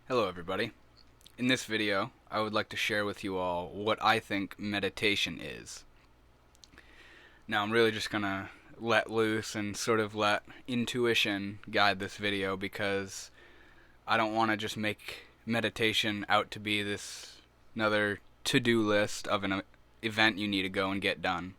Hello everybody. In this video, I would like to share with you all what I think meditation is. Now I'm really just gonna let loose and sort of let intuition guide this video because I don't want to just make meditation out to be this another to-do list of an event you need to go and get done.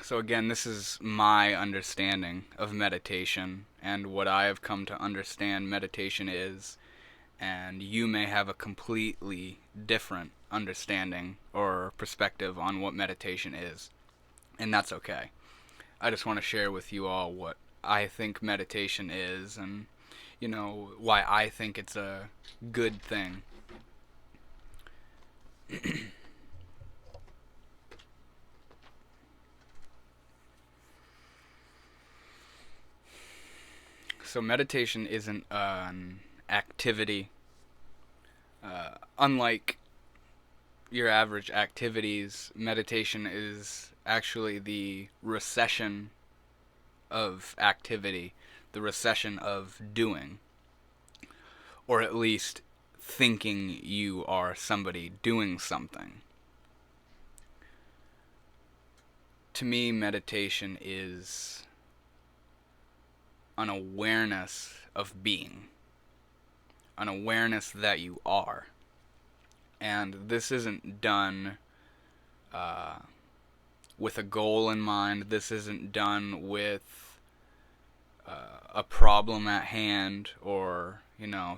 So again, this is my understanding of meditation and what I have come to understand meditation is, and you may have a completely different understanding or perspective on what meditation is, and that's okay. I just want to share with you all what I think meditation is and, why I think it's a good thing. So meditation isn't an activity. Unlike your average activities, meditation is actually the recession of activity, the recession of doing, or at least thinking you are somebody doing something. To me, meditation is an awareness of being, an awareness that you are. And this isn't done with a goal in mind. This isn't done with a problem at hand or,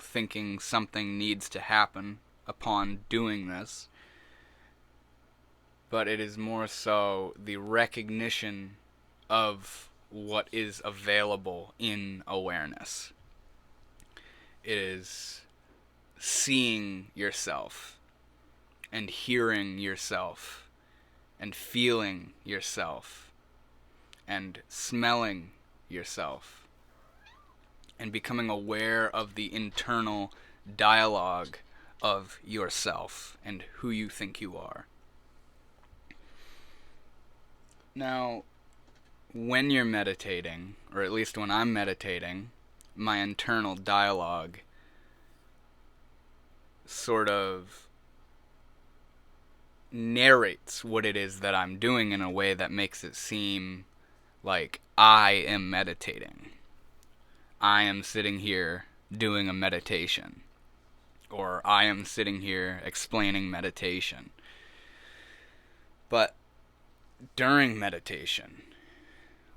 thinking something needs to happen upon doing this. But it is more so the recognition of what is available in awareness. It is seeing yourself and hearing yourself and feeling yourself and smelling yourself and becoming aware of the internal dialogue of yourself and who you think you are. Now, when you're meditating, or at least when I'm meditating, my internal dialogue sort of narrates what it is that I'm doing in a way that makes it seem like I am meditating. I am sitting here doing a meditation. Or I am sitting here explaining meditation. But during meditation,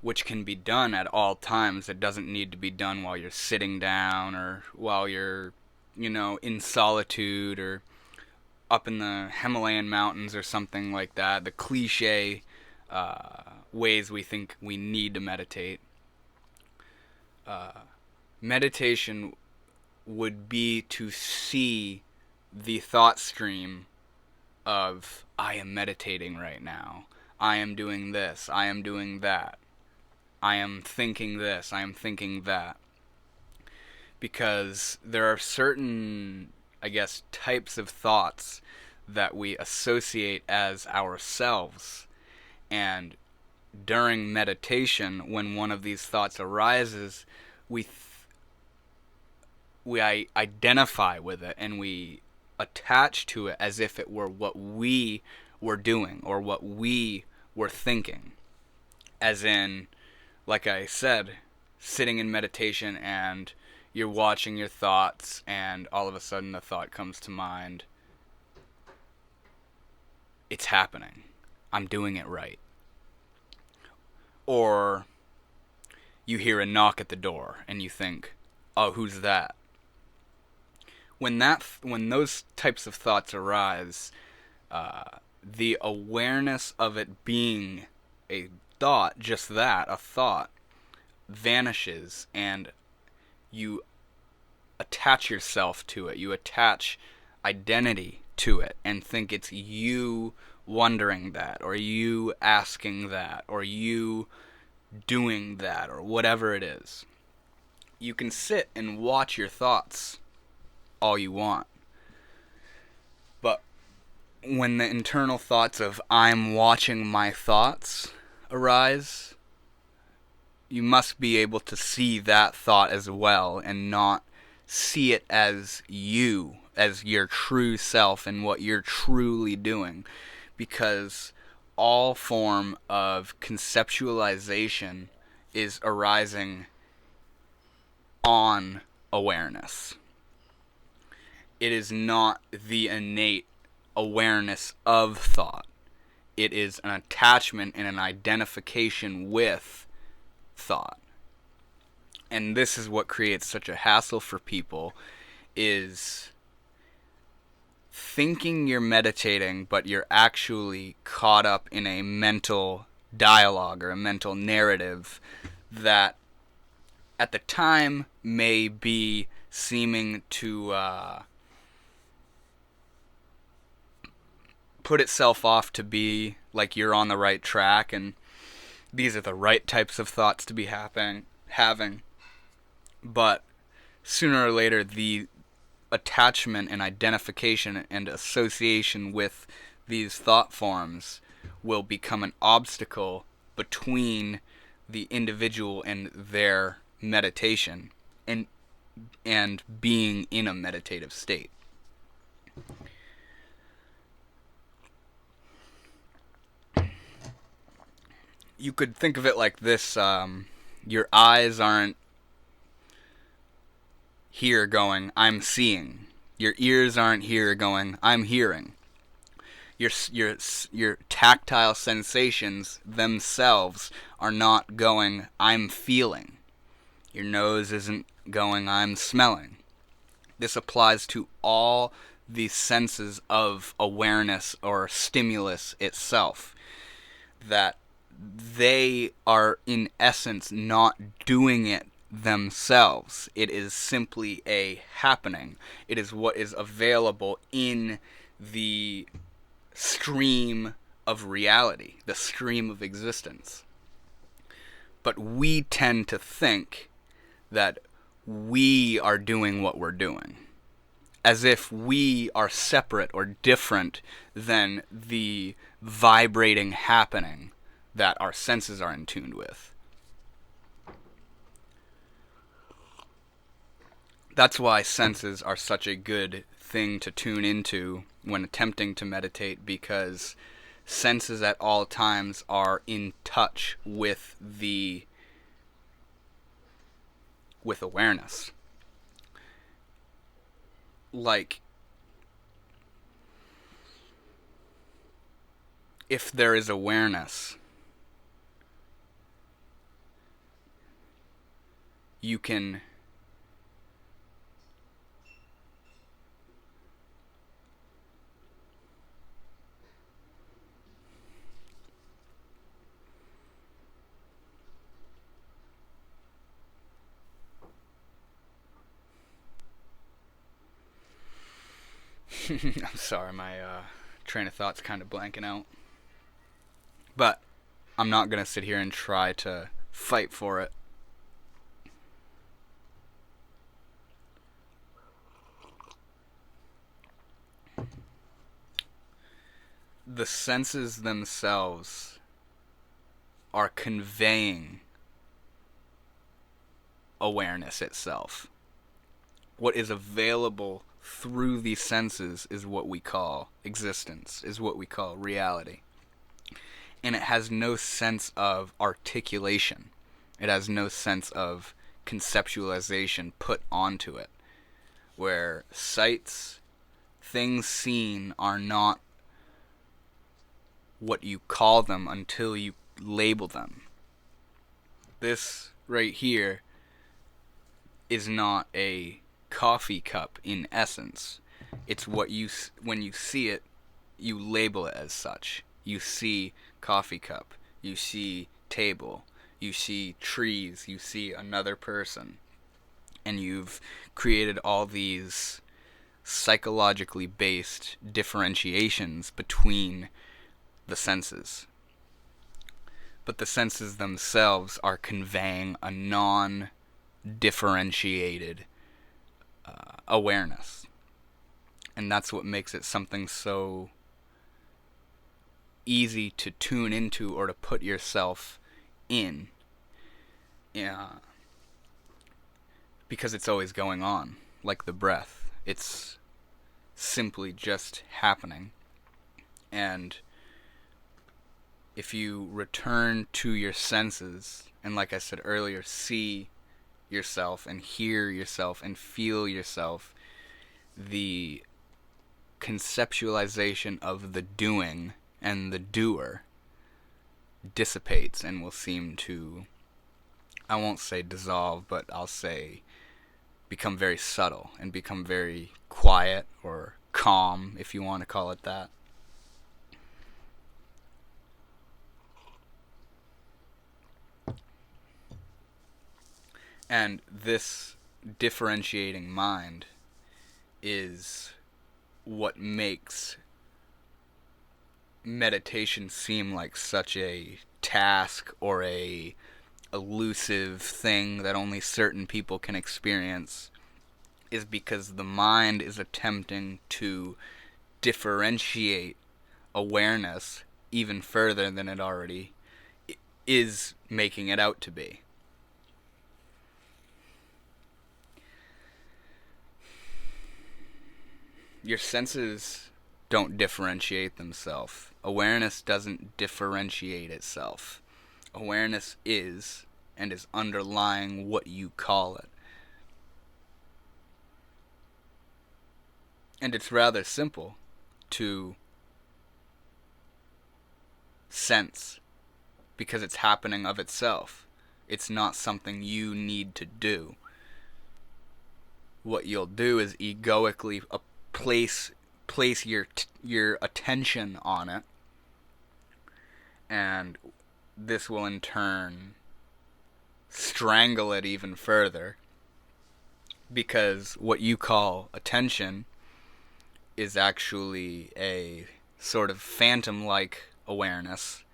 which can be done at all times. It doesn't need to be done while you're sitting down or while you're, in solitude or up in the Himalayan mountains or something like that. The cliche ways we think we need to meditate. Meditation would be to see the thought stream of, I am meditating right now. I am doing this. I am doing that. I am thinking this, I am thinking that. Because there are certain, types of thoughts that we associate as ourselves. And during meditation, when one of these thoughts arises, we identify with it and we attach to it as if it were what we were doing or what we were thinking. As in, like I said, sitting in meditation and you're watching your thoughts and all of a sudden the thought comes to mind. It's happening. I'm doing it right. Or you hear a knock at the door and you think, oh, who's that? When those types of thoughts arise, the awareness of it being a thought, just that, a thought, vanishes and you attach yourself to it. You attach identity to it and think it's you wondering that or you asking that or you doing that or whatever it is. You can sit and watch your thoughts all you want. But when the internal thoughts of I'm watching my thoughts arise, you must be able to see that thought as well, and not see it as you, as your true self and what you're truly doing, because all form of conceptualization is arising on awareness. It is not the innate awareness of thought. It is an attachment and an identification with thought. And this is what creates such a hassle for people, is thinking you're meditating, but you're actually caught up in a mental dialogue or a mental narrative that at the time may be seeming to put itself off to be like you're on the right track and these are the right types of thoughts to be having. But sooner or later, the attachment and identification and association with these thought forms will become an obstacle between the individual and their meditation and being in a meditative state. You could think of it like this. Your eyes aren't here going, I'm seeing. Your ears aren't here going, I'm hearing. Your tactile sensations themselves are not going, I'm feeling. Your nose isn't going, I'm smelling. This applies to all the senses of awareness or stimulus itself. That they are in essence not doing it themselves. It is simply a happening. It is what is available in the stream of reality, the stream of existence. But we tend to think that we are doing what we're doing, as if we are separate or different than the vibrating happening that our senses are in tune with. That's why senses are such a good thing to tune into when attempting to meditate, because senses at all times are in touch with awareness. Like, if there is awareness, you can I'm sorry, my train of thought's kind of blanking out. But I'm not going to sit here and try to fight for it. The senses themselves are conveying awareness itself. What is available through these senses is what we call existence, is what we call reality. And it has no sense of articulation. It has no sense of conceptualization put onto it. Where sights, things seen, are not what you call them until you label them. This right here is not a coffee cup in essence. It's what you, when you see it, you label it as such. You see coffee cup, you see table, you see trees, you see another person, and you've created all these psychologically based differentiations between the senses. But the senses themselves are conveying a non-differentiated awareness. And that's what makes it something so easy to tune into or to put yourself in. Yeah, because it's always going on, like the breath. It's simply just happening. And if you return to your senses, and like I said earlier, see yourself and hear yourself and feel yourself, the conceptualization of the doing and the doer dissipates and will seem to, I won't say dissolve, but I'll say become very subtle and become very quiet or calm, if you want to call it that. And this differentiating mind is what makes meditation seem like such a task or a elusive thing that only certain people can experience, is because the mind is attempting to differentiate awareness even further than it already is making it out to be. Your senses don't differentiate themselves. Awareness doesn't differentiate itself. Awareness is, and is underlying what you call it. And it's rather simple to sense, because it's happening of itself. It's not something you need to do. What you'll do is egoically place your attention on it, and this will in turn strangle it even further, because what you call attention is actually a sort of phantom-like awareness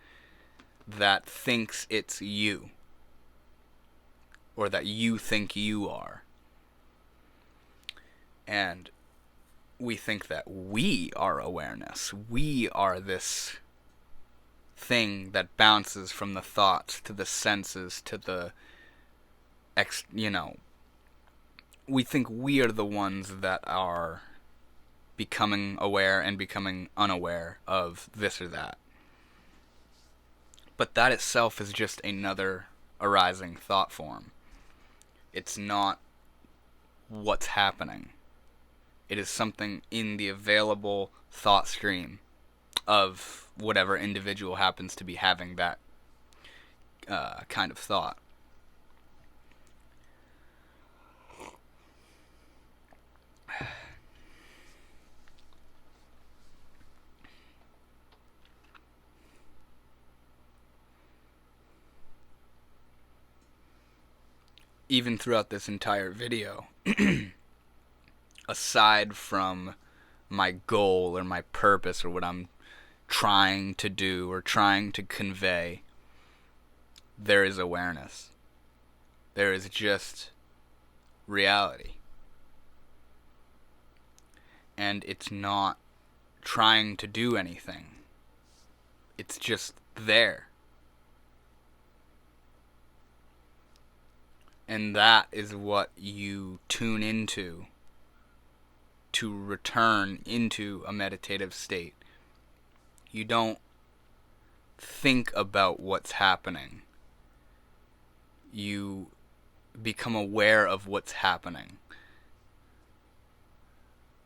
that thinks it's you, or that you think you are. And we think that we are awareness. We are this thing that bounces from the thoughts to the senses to the we think we are the ones that are becoming aware and becoming unaware of this or that. But that itself is just another arising thought form. It's not what's happening. It is something in the available thought stream of whatever individual happens to be having that kind of thought. Even throughout this entire video, aside from my goal or my purpose or what I'm trying to do or trying to convey, there is awareness. There is just reality. And it's not trying to do anything. It's just there. And that is what you tune into to return into a meditative state. You don't think about what's happening. You become aware of what's happening.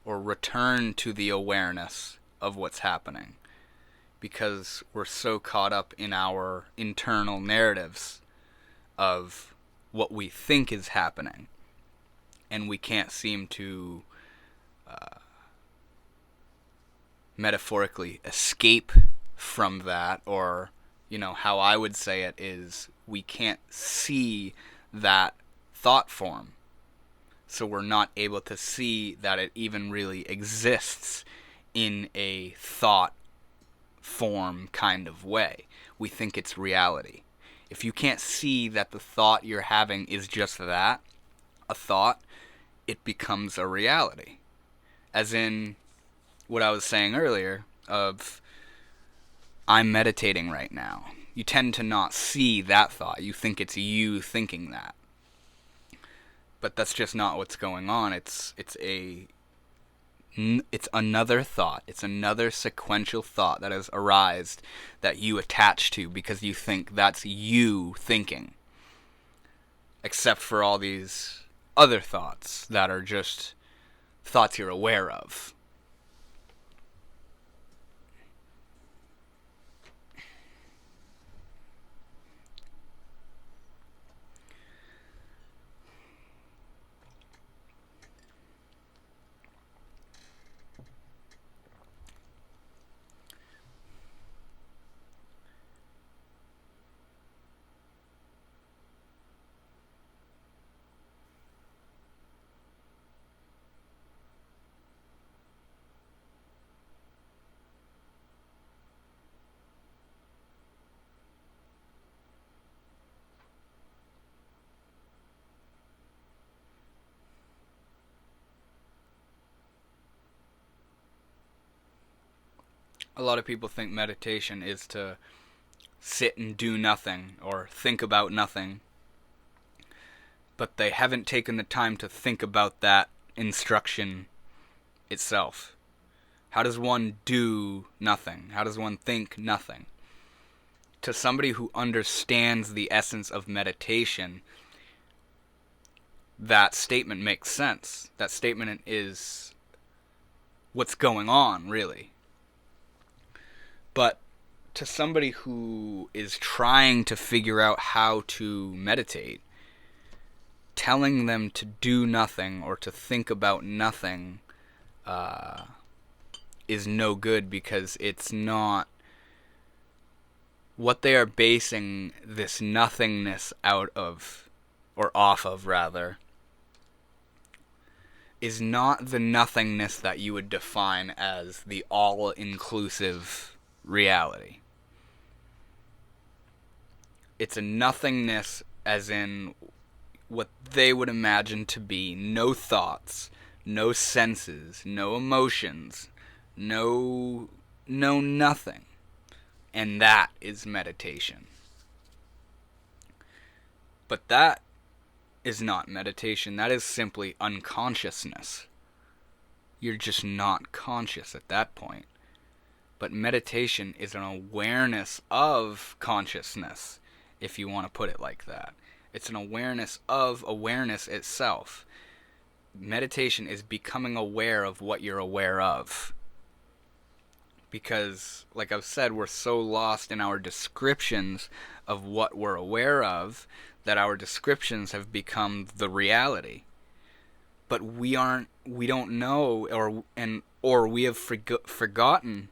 Or return to the awareness of what's happening. Because we're so caught up in our internal narratives of what we think is happening, and we can't seem to metaphorically escape from that, or how I would say it is, we can't see that thought form, so we're not able to see that it even really exists in a thought form kind of way. We think it's reality. If you can't see that the thought you're having is just that, a thought, it becomes a reality. As in what I was saying earlier of, I'm meditating right now. you tend to not see that thought. You think it's you thinking that. But that's just not what's going on. It's another thought. It's another sequential thought that has arisen that you attach to because you think that's you thinking. Except for all these other thoughts that are just thoughts you're aware of. A lot of people think meditation is to sit and do nothing or think about nothing, but they haven't taken the time to think about that instruction itself. How does one do nothing? How does one think nothing? To somebody who understands the essence of meditation, that statement makes sense. That statement is what's going on, really. But to somebody who is trying to figure out how to meditate, telling them to do nothing or to think about nothing is no good, because it's not what they are basing this nothingness out of, or off of rather, is not the nothingness that you would define as the all-inclusive reality. It's a nothingness as in what they would imagine to be no thoughts, no senses, no emotions, no nothing. And that is meditation. But that is not meditation. That is simply unconsciousness. You're just not conscious at that point. But meditation is an awareness of consciousness, if you want to put it like that. It's an awareness of awareness itself. Meditation is becoming aware of what you're aware of. Because, like I've said, we're so lost in our descriptions of what we're aware of that our descriptions have become the reality. But we don't know, or we have forgotten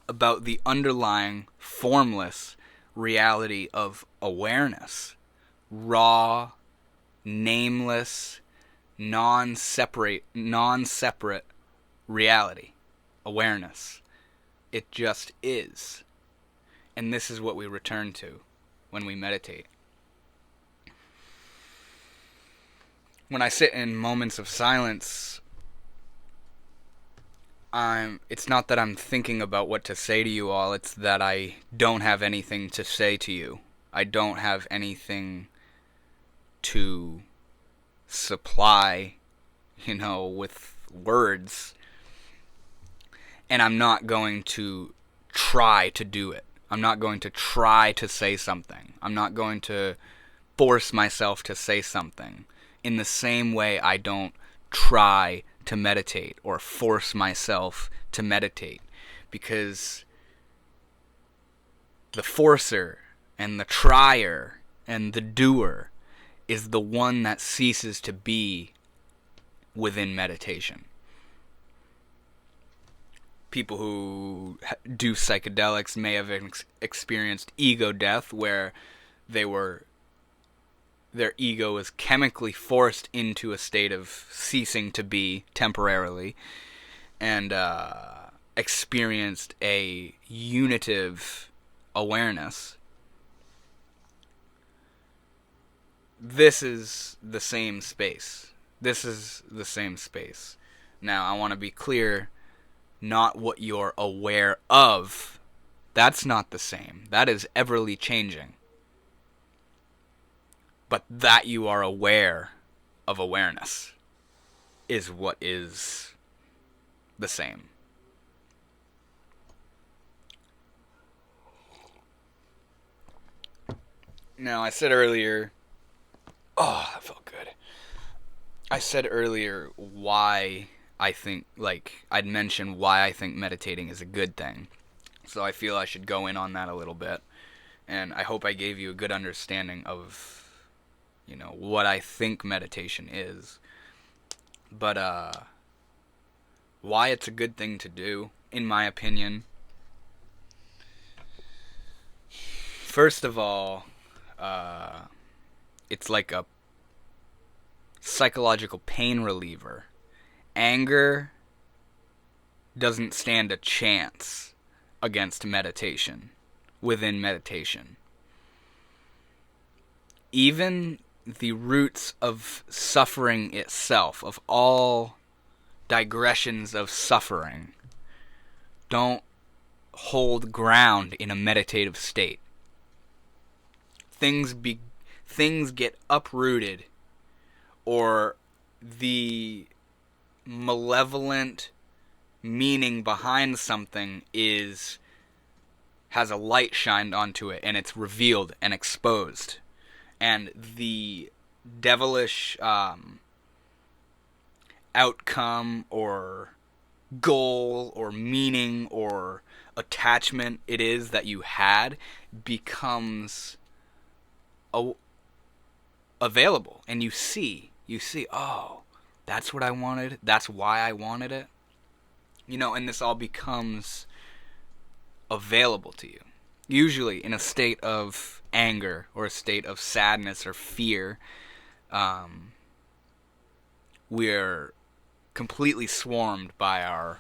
about the underlying formless reality of awareness. Raw, nameless, non-separate reality. Awareness. It just is. And this is what we return to when we meditate. When I sit in moments of silence, it's not that I'm thinking about what to say to you all, it's that I don't have anything to say to you. I don't have anything to supply, with words. And I'm not going to try to do it. I'm not going to try to say something. I'm not going to force myself to say something. In the same way I don't try to meditate or force myself to meditate. Because the forcer and the trier and the doer is the one that ceases to be within meditation. People who do psychedelics may have experienced ego death, where their ego is chemically forced into a state of ceasing to be temporarily, and experienced a unitive awareness. This is the same space. Now, I want to be clear, not what you're aware of That's not the same. That is everly changing. But that you are aware of awareness is what is the same. Now, I said earlier... Oh, that felt good. I said earlier why I think, I'd mentioned why I think meditating is a good thing. So I feel I should go in on that a little bit. And I hope I gave you a good understanding of, what I think meditation is. But, why it's a good thing to do, in my opinion. First of all, it's like a psychological pain reliever. Anger doesn't stand a chance against meditation, within meditation. Even the roots of suffering itself, of all digressions of suffering, don't hold ground in a meditative state. Things get uprooted, or the malevolent meaning behind something has a light shined onto it, and it's revealed and exposed. And the devilish outcome or goal or meaning or attachment it is that you had becomes available, and you see, oh, that's what I wanted, that's why I wanted it, and this all becomes available to you, usually in a state of anger or a state of sadness or fear. We're completely swarmed by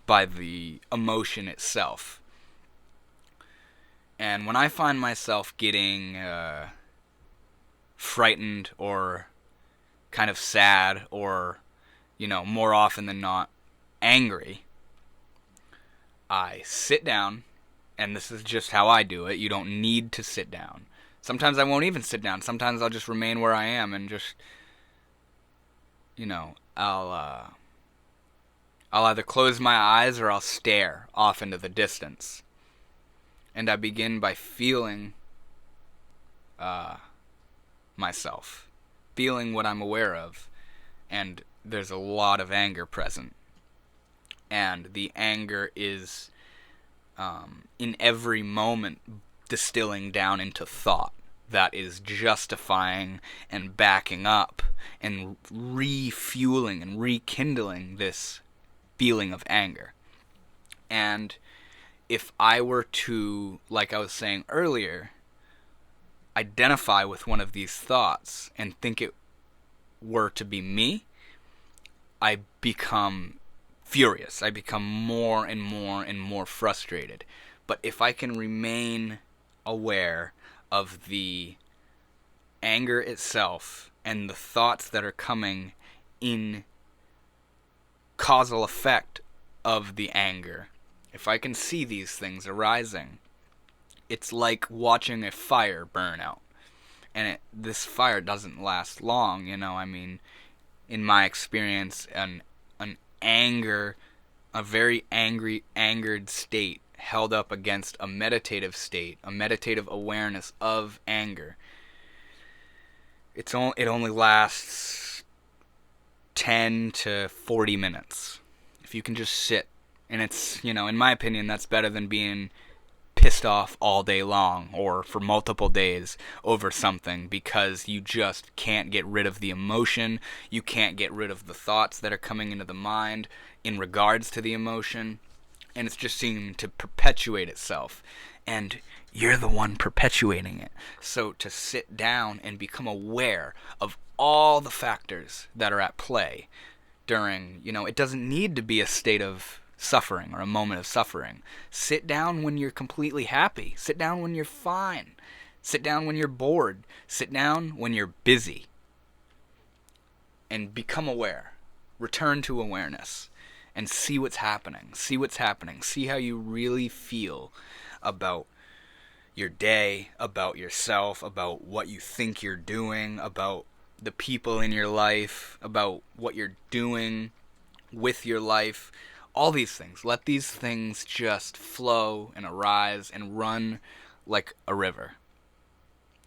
the emotion itself. And when I find myself getting frightened or kind of sad or, more often than not, angry, I sit down, and this is just how I do it. You don't need to sit down. Sometimes I won't even sit down. Sometimes I'll just remain where I am and just, I'll either close my eyes or I'll stare off into the distance. And I begin by feeling myself, feeling what I'm aware of. And there's a lot of anger present. And the anger is, in every moment, distilling down into thought that is justifying and backing up and refueling and rekindling this feeling of anger. And if I were to, like I was saying earlier, identify with one of these thoughts and think it were to be me, I become furious. I become more and more and more frustrated. But if I can remain aware of the anger itself and the thoughts that are coming in causal effect of the anger, if I can see these things arising, it's like watching a fire burn out. And this fire doesn't last long, in my experience, an anger, a very angered state held up against a meditative state, a meditative awareness of anger, it only lasts 10 to 40 minutes. If you can just sit, and it's, in my opinion, that's better than being pissed off all day long or for multiple days over something, because you just can't get rid of the emotion, you can't get rid of the thoughts that are coming into the mind in regards to the emotion, and it's just seeming to perpetuate itself, and you're the one perpetuating it. So to sit down and become aware of all the factors that are at play during, it doesn't need to be a state of suffering or a moment of suffering. Sit down when you're completely happy. Sit down when you're fine. Sit down when you're bored. Sit down when you're busy. And become aware. Return to awareness. And see what's happening. See what's happening. See how you really feel. about your day, about yourself, about what you think you're doing, about the people in your life, about what you're doing with your life. All these things. Let these things just flow and arise and run like a river.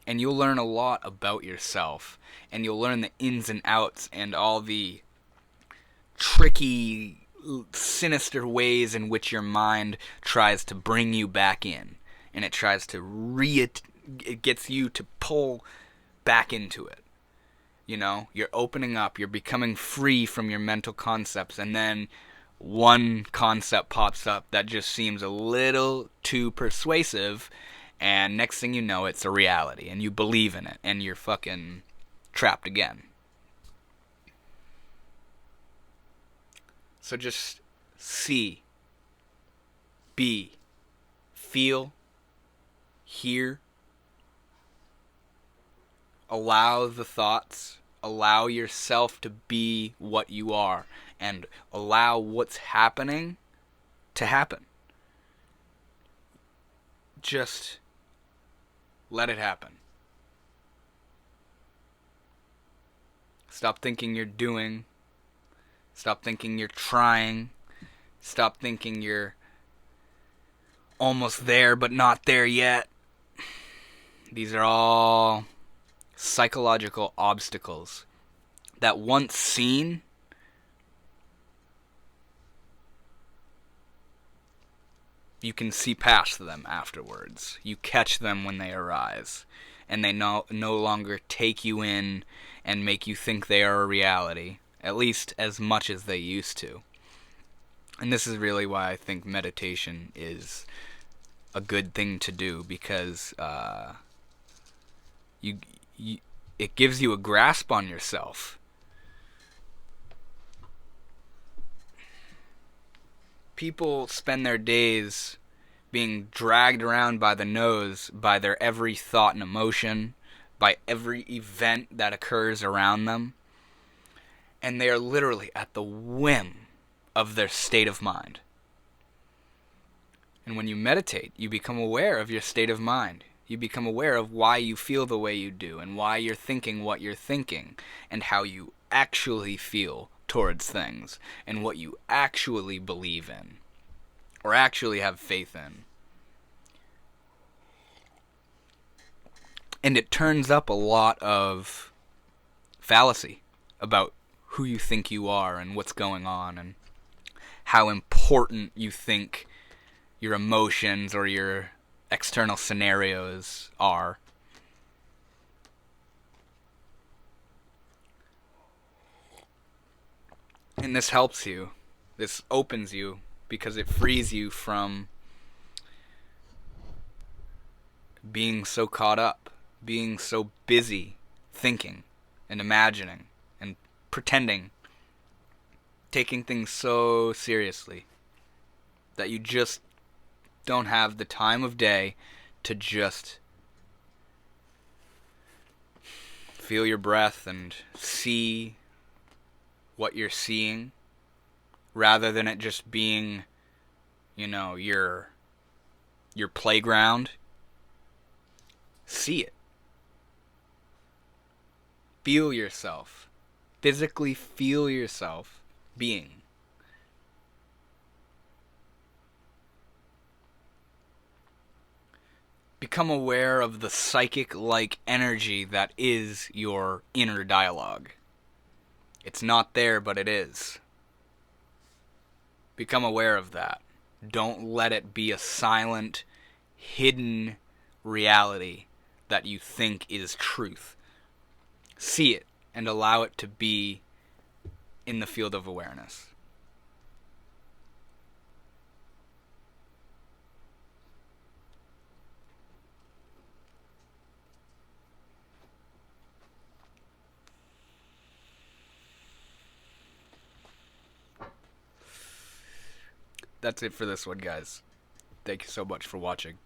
And you'll learn a lot about yourself. And you'll learn the ins and outs and all the tricky, sinister ways in which your mind tries to bring you back in. And it tries to it gets you to pull back into it. You know, you're opening up, you're becoming free from your mental concepts, and then one concept pops up that just seems a little too persuasive, and next thing you know, it's a reality, and you believe in it, and you're fucking trapped again. So just see, be, feel, hear, allow the thoughts, allow yourself to be what you are, and allow what's happening to happen. Just let it happen. Stop thinking you're doing. Stop thinking you're trying. Stop thinking you're almost there but not there yet. These are all psychological obstacles that once seen, you can see past them afterwards. You catch them when they arise, and they no longer take you in and make you think they are a reality, at least as much as they used to. And this is really why I think meditation is a good thing to do, because it gives you a grasp on yourself. People spend their days being dragged around by the nose by their every thought and emotion, by every event that occurs around them, and they are literally at the whim of their state of mind. And when you meditate, you become aware of your state of mind. You become aware of why you feel the way you do, and why you're thinking what you're thinking, and how you actually feel towards things, and what you actually believe in, or actually have faith in. And it turns up a lot of fallacy about who you think you are and what's going on, and how important you think your emotions or your external scenarios are. And this helps you. This opens you, because it frees you from being so caught up, being so busy thinking and imagining and pretending, taking things so seriously that you just don't have the time of day to just feel your breath and see what you're seeing, rather than it just being, your playground. See it. Feel yourself. Physically feel yourself being. Become aware of the psychic-like energy that is your inner dialogue. It's not there, but it is. Become aware of that. Don't let it be a silent, hidden reality that you think is truth. See it and allow it to be in the field of awareness. That's it for this one, guys. Thank you so much for watching.